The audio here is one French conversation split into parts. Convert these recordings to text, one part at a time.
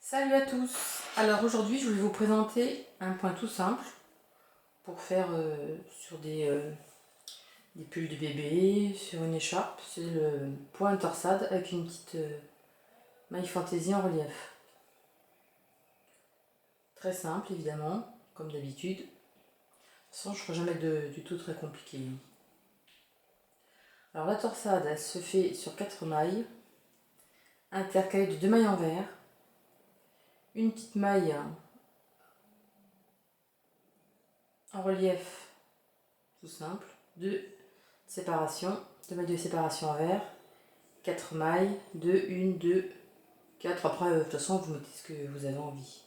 Salut à tous. Alors aujourd'hui je vais vous présenter un point tout simple pour faire sur des pulls de bébé, sur une écharpe. C'est le point torsade avec une petite maille fantaisie en relief. Très simple évidemment, comme d'habitude. De toute façon je ne ferai jamais du tout très compliqué. Alors la torsade elle se fait sur 4 mailles, intercalées de 2 mailles en vert, une petite maille en relief tout simple, 2 séparations, 2 mailles de séparation en vert, 4 mailles, 2, 1, 2, 4. Après, de toute façon, vous mettez ce que vous avez envie.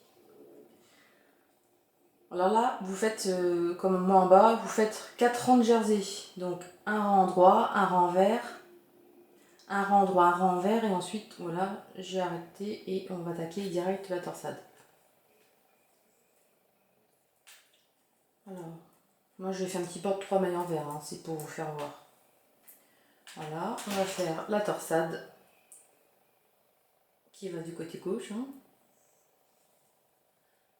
Alors là, vous faites comme moi en bas, vous faites 4 rangs de jersey. Donc un rang droit, un rang vert, un rang droit, un rang vert, et ensuite, voilà, j'ai arrêté et on va attaquer direct la torsade. Alors, moi je vais faire un petit bord de 3 mailles en vert, hein, c'est pour vous faire voir. Voilà, on va faire la torsade qui va du côté gauche. Hein.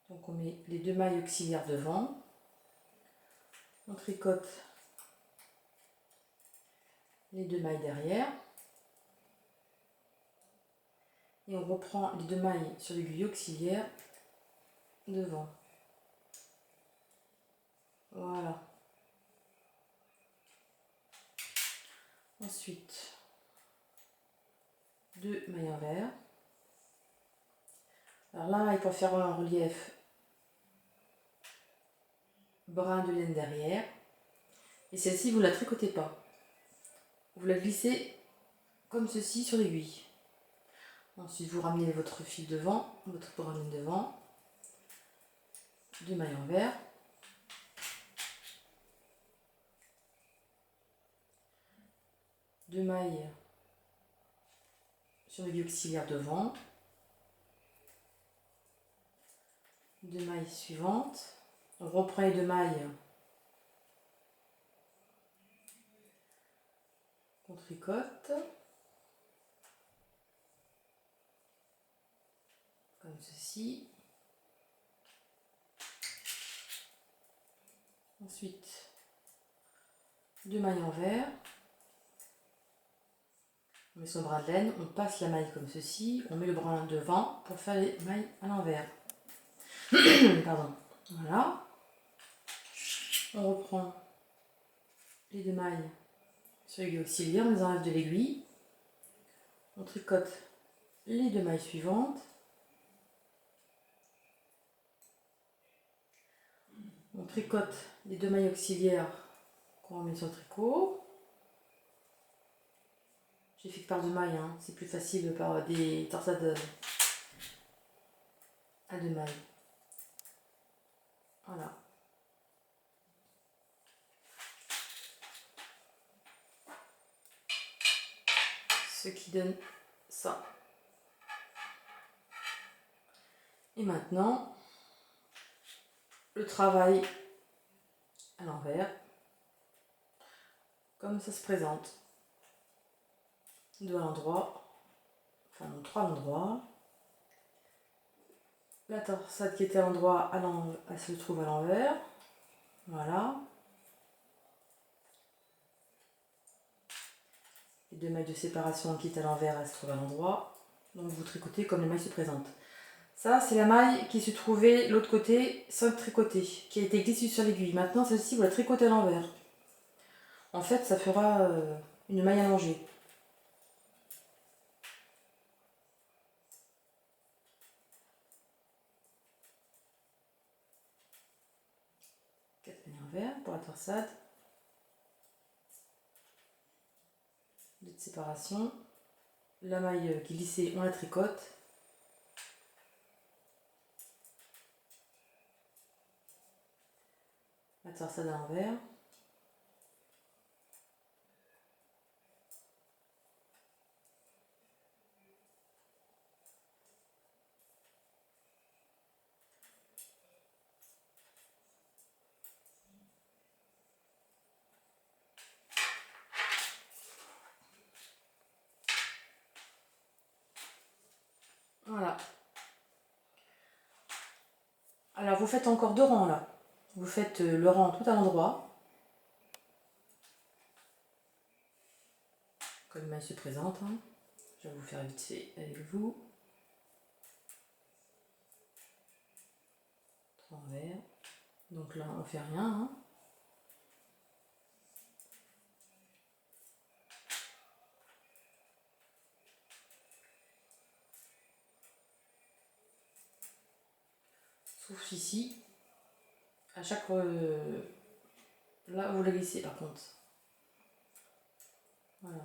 Donc on met les 2 mailles auxiliaires devant, on tricote les 2 mailles derrière et on reprend les 2 mailles sur l'aiguille auxiliaire devant. Voilà. Ensuite, 2 mailles en vert. Alors là, il faut faire un relief brin de laine derrière. Et celle-ci, vous ne la tricotez pas. Vous la glissez comme ceci sur l'aiguille. Ensuite, vous ramenez votre fil devant, votre brin de laine devant. 2 mailles en vert. Deux mailles sur l'aiguille auxiliaire devant. 2 mailles suivantes. On reprend les 2 mailles qu'on tricote. Comme ceci. Ensuite, 2 mailles en vert. On met son brin de laine, on passe la maille comme ceci, on met le brin devant pour faire les mailles à l'envers. Pardon. Voilà. On reprend les 2 mailles sur l'aiguille auxiliaire, on les enlève de l'aiguille. On tricote les 2 mailles suivantes. On tricote les 2 mailles auxiliaires qu'on remet sur le tricot. J'ai fait que par 2 mailles, hein. C'est plus facile par des torsades à 2 mailles. Voilà. Ce qui donne ça. Et maintenant, le travail à l'envers, comme ça se présente. 2 à l'endroit, enfin 3 à l'endroit. La torsade qui était à l'endroit, elle se trouve à l'envers. Voilà. Les 2 mailles de séparation qui étaient à l'envers, elles se trouvent à l'endroit. Donc vous tricotez comme les mailles se présentent. Ça, c'est la maille qui se trouvait l'autre côté sans tricoter, qui a été glissée sur l'aiguille. Maintenant, celle-ci, vous la tricotez à l'envers. En fait, ça fera une maille allongée. Vert pour la torsade, 2 de séparation, la maille glissée on la tricote, la torsade à l'envers, voilà. Alors vous faites encore 2 rangs là. Vous faites le rang tout à l'endroit. Comme le mail se présente. Hein. Je vais vous faire vite fait avec vous. Envers. Donc là on fait rien. Hein. Sauf ici. À chaque... là vous la glissez par contre. Voilà.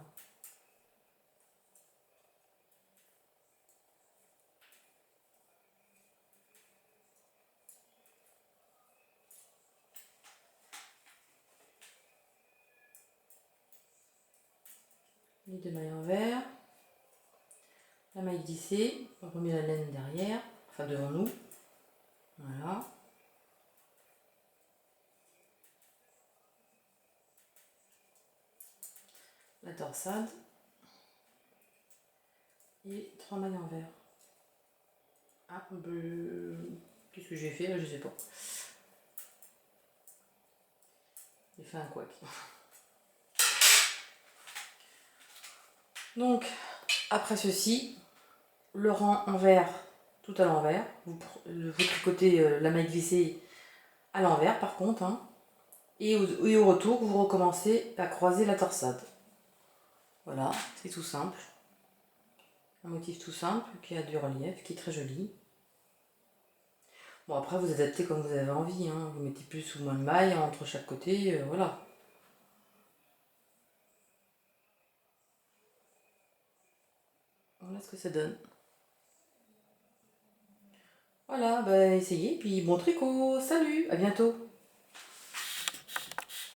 Les 2 mailles envers. La maille glissée. On remet la laine derrière. Enfin devant nous. Voilà. La torsade. Et 3 mailles envers. Ah, qu'est-ce que j'ai fait là? Je sais pas. J'ai fait un couac. Donc, après ceci, le rang envers tout à l'envers. Vous tricotez la maille glissée à l'envers par contre. Hein, et au retour, vous recommencez à croiser la torsade. Voilà, c'est tout simple. Un motif tout simple qui a du relief, qui est très joli. Bon, après, vous adaptez comme vous avez envie. Hein. Vous mettez plus ou moins de mailles entre chaque côté. Voilà. Voilà ce que ça donne. Voilà, bah essayez, puis bon tricot, salut, à bientôt.